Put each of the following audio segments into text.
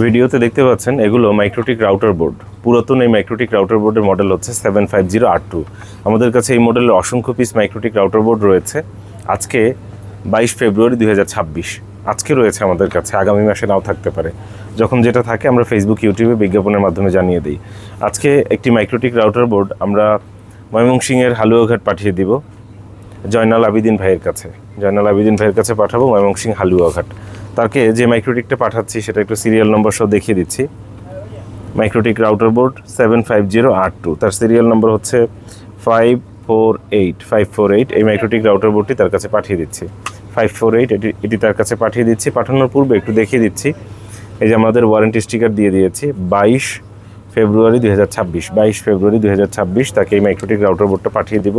ভিডিওতে দেখতে পাচ্ছেন এগুলো মাইক্রোটিক রাউটার বোর্ড। পুরাতন এই মাইক্রোটিক রাউটার বোর্ডের মডেল হচ্ছে 750R2। আমাদের কাছে এই মডেলের অসংখ্য পিস মাইক্রোটিক রাউটার বোর্ড রয়েছে। আজকে 22 ফেব্রুয়ারি 2026 আজকে রয়েছে আমাদের কাছে, আগামী মাসে নাও থাকতে পারে। যখন যেটা থাকে আমরা ফেসবুক, ইউটিউবে বিজ্ঞাপনের মাধ্যমে জানিয়ে দিই। আজকে একটি মাইক্রোটিক রাউটার বোর্ড আমরা ময়মনসিংহের হালুয়াঘাট পাঠিয়ে দিব জয়নাল আবিদিন ভাইয়ের কাছে। জয়নাল আবিদিন ভাইয়ের কাছে পাঠাবো ময়মনসিংহ হালুয়াঘাট। তাকে যে মাইক্রোটিকটা পাঠাচ্ছি সেটা একটু সিরিয়াল নম্বর সহ দেখিয়ে দিচ্ছি। মাইক্রোটিক রাউটার বোর্ড 750R2, তার সিরিয়াল নম্বর হচ্ছে 548। এই মাইক্রোটিক রাউটার বোর্ডটি তার কাছে পাঠিয়ে দিচ্ছি। 548 এটি তার কাছে পাঠিয়ে দিচ্ছি। পাঠানোর পূর্বে একটু দেখিয়ে দিচ্ছি, এই যে আমাদের ওয়ারেন্টি স্টিকার দিয়ে দিয়েছি। 22 ফেব্রুয়ারি 2026 তাকে এই মাইক্রোটিক রাউটার বোর্ডটা পাঠিয়ে দিব।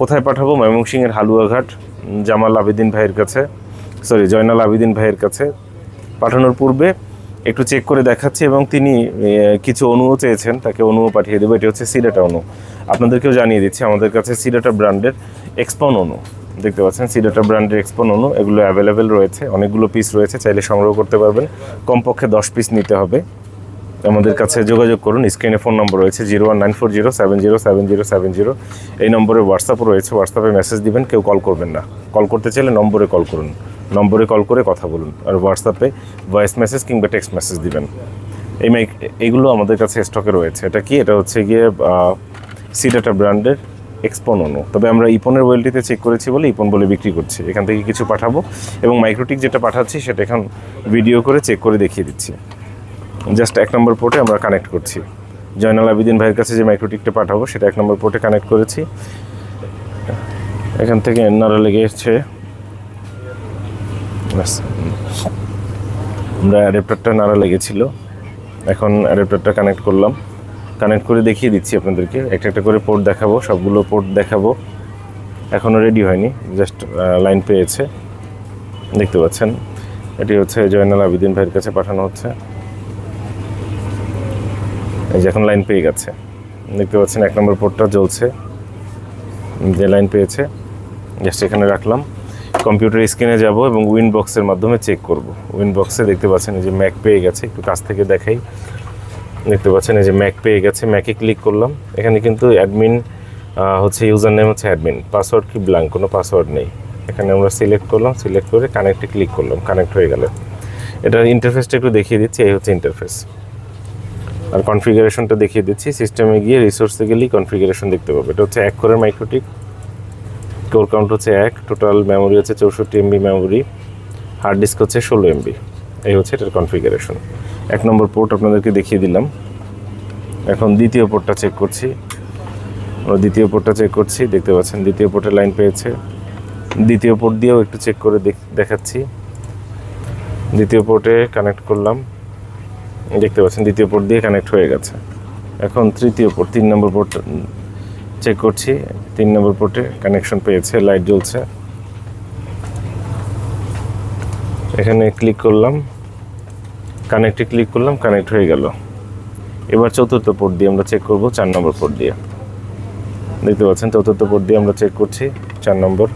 কোথায় পাঠাবো? ময়মনসিংহের হালুয়াঘাট জয়নাল আবিদিন ভাইয়ের কাছে। পাঠানোর পূর্বে একটু চেক করে দেখাচ্ছি এবং তিনি কিছু অণুও চেয়েছেন, তাকে অণুও পাঠিয়ে দেবো। এটি হচ্ছে সিডাটা অণু। আপনাদেরকেও জানিয়ে দিচ্ছি আমাদের কাছে সিডাটা ব্র্যান্ডের এক্সপন অণু দেখতে পাচ্ছেন। সিডাটা ব্র্যান্ডের এক্সপন অণু এগুলো অ্যাভেলেবেল রয়েছে, অনেকগুলো পিস রয়েছে, চাইলে সংগ্রহ করতে পারবেন। কমপক্ষে 10 পিস নিতে হবে। আমাদের কাছে যোগাযোগ করুন। স্ক্রিনে ফোন নম্বর রয়েছে 01940707070। এই নম্বরে হোয়াটসঅ্যাপও রয়েছে, হোয়াটসঅ্যাপে মেসেজ দিবেন, কেউ কল করবেন না। কল করতে চাইলে নম্বরে কল করুন, নম্বরে কল করে কথা বলুন, আর হোয়াটসঅ্যাপে ভয়েস মেসেজ কিংবা টেক্সট মেসেজ দিবেন। এইগুলো আমাদের কাছে স্টকে রয়েছে। এটা কি? এটা হচ্ছে গিয়ে সিডাটা ব্র্যান্ডের এক্সপন অণু। তবে আমরা ইপনের ওয়েলটিতে চেক করেছি বলে ইপন বলে বিক্রি করছি। এখান থেকে কিছু পাঠাবো এবং মাইক্রোটিক যেটা পাঠাচ্ছি সেটা এখন ভিডিও করে চেক করে দেখিয়ে দিচ্ছি। জাস্ট 1 নম্বর পোর্টে আমরা কানেক্ট করছি। জয়নাল আবিদিন ভাইয়ের কাছে যে মাইক্রোটিকটা পাঠাবো সেটা 1 নম্বর পোর্টে কানেক্ট করেছি। এখান থেকে নাড়া লেগেছে, আমরা অ্যাডাপ্টারটা নাড়া লেগেছিল। এখন অ্যাডাপ্টারটা কানেক্ট করলাম, কানেক্ট করে দেখিয়ে দিচ্ছি আপনাদেরকে। একটা একটা করে পোর্ট দেখাবো, সবগুলো পোর্ট দেখাবো। এখনও রেডি হয়নি, জাস্ট লাইন পেয়েছে দেখতে পাচ্ছেন। এটি হচ্ছে জয়নাল আবিদিন ভাইয়ের কাছে পাঠানো হচ্ছে। এই যে এখন লাইন পেয়ে গেছে দেখতে পাচ্ছেন। 1 নম্বর পোর্টটা জ্বলছে, যে লাইন পেয়েছে জাস্ট এখানে রাখলাম। কম্পিউটার স্ক্রিনে যাব এবং উইনবক্সের মাধ্যমে চেক করব। উইনবক্সে দেখতে পাচ্ছেন এই যে ম্যাক পেয়ে গেছে, একটু কাছ থেকে দেখাই। দেখতে পাচ্ছেন এই যে ম্যাক পেয়ে গেছে, ম্যাকে ক্লিক করলাম। এখানে কিন্তু অ্যাডমিন হচ্ছে, ইউজার নেম হচ্ছে অ্যাডমিন, পাসওয়ার্ড কি ব্ল্যাঙ্ক, কোনো পাসওয়ার্ড নেই। এখানে আমরা সিলেক্ট করলাম, সিলেক্ট করে কানেক্টে ক্লিক করলাম, কানেক্ট হয়ে গেল। এটার ইন্টারফেসটা একটু দেখিয়ে দিচ্ছি। এই হচ্ছে ইন্টারফেস, আর কনফিগারেশনটা দেখিয়ে দিচ্ছি। সিস্টেমে গিয়ে রিসোর্সে গেলেই কনফিগারেশন দেখতে পাবো। এটা হচ্ছে 1 কোরের মাইক্রোটিক, কোর কাউন্ট হচ্ছে 1, টোটাল মেমোরি হচ্ছে 64 MB মেমোরি, হার্ড ডিস্ক হচ্ছে 16 MB। এই হচ্ছে এটার কনফিগারেশন। 1 নম্বর পোর্ট আপনাদেরকে দেখিয়ে দিলাম। এখন দ্বিতীয় পোর্টটা চেক করছি। দেখতে পাচ্ছেন দ্বিতীয় পোর্টে লাইন পেয়েছে। দ্বিতীয় পোর্ট দিয়েও একটু চেক করে দেখাচ্ছি। দ্বিতীয় পোর্টে কানেক্ট করলাম, দেখতে পাচ্ছেন দ্বিতীয় পোর্ট দিয়ে কানেক্ট হয়ে গেছে। এখন তৃতীয় পোর্ট, 3 নম্বর পোর্ট চেক করছি। 3 নম্বর পোর্টে কানেকশন পেয়েছে, লাইট জ্বলছে। এখানে ক্লিক করলাম, কানেক্টে ক্লিক করলাম, কানেক্ট হয়ে গেল। এবার চতুর্থ পোর্ট দিয়ে আমরা চেক করব, 4 নম্বর পোর্ট দিয়ে। দেখতে পাচ্ছেন চতুর্থ পোর্ট দিয়ে আমরা চেক করছি, 4 নম্বর।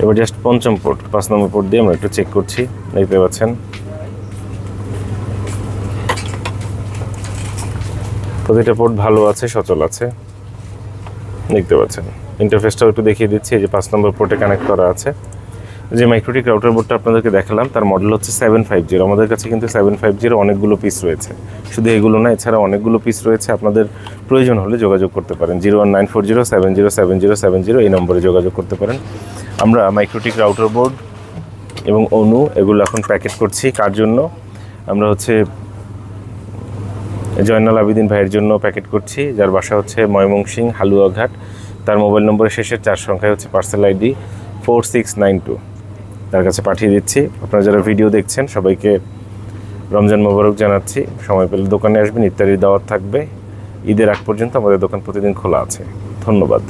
এবার জাস্ট পঞ্চম পোর্ট, 5 নম্বর পোর্ট দিয়ে আমরা একটু চেক করছি। দেখতে পাচ্ছেন প্রতিটা পোর্ট ভালো আছে, সচল আছে। দেখতে পাচ্ছেন ইন্টারফেসটাও একটু দেখিয়ে দিচ্ছি। এই যে 5 নম্বর পোর্টে কানেক্ট করা আছে। যে মাইক্রোটিক রাউটার বোর্ডটা আপনাদেরকে দেখালাম তার মডেল হচ্ছে 750। আমাদের কাছে কিন্তু 750 অনেকগুলো পিস রয়েছে, শুধু এগুলো না, এছাড়া অনেকগুলো পিস রয়েছে। আপনাদের প্রয়োজন হলে যোগাযোগ করতে পারেন। 01940707070 এই নম্বরে যোগাযোগ করতে পারেন। আমরা মাইক্রোটিক রাউটার বোর্ড এবং অণু এগুলো এখন প্যাকেট করছি। কার জন্য? আমরা হচ্ছে জয়নাল আবিদিন ভাইয়ের জন্য প্যাকেট করছি, যার বাসা হচ্ছে ময়মনসিংহ হালুয়াঘাট। তার মোবাইল নম্বরের শেষের 4 সংখ্যায় হচ্ছে পার্সেল ID 4692। তার কাছে পাঠিয়ে দিচ্ছি। আপনারা যারা ভিডিও দেখছেন সবাইকে রমজান মোবারক জানাচ্ছি। সময় পেলে দোকানে আসবেন, ইফতারির দাওয়াত থাকবে। ঈদের আগ পর্যন্ত আমাদের দোকান প্রতিদিন খোলা আছে। ধন্যবাদ।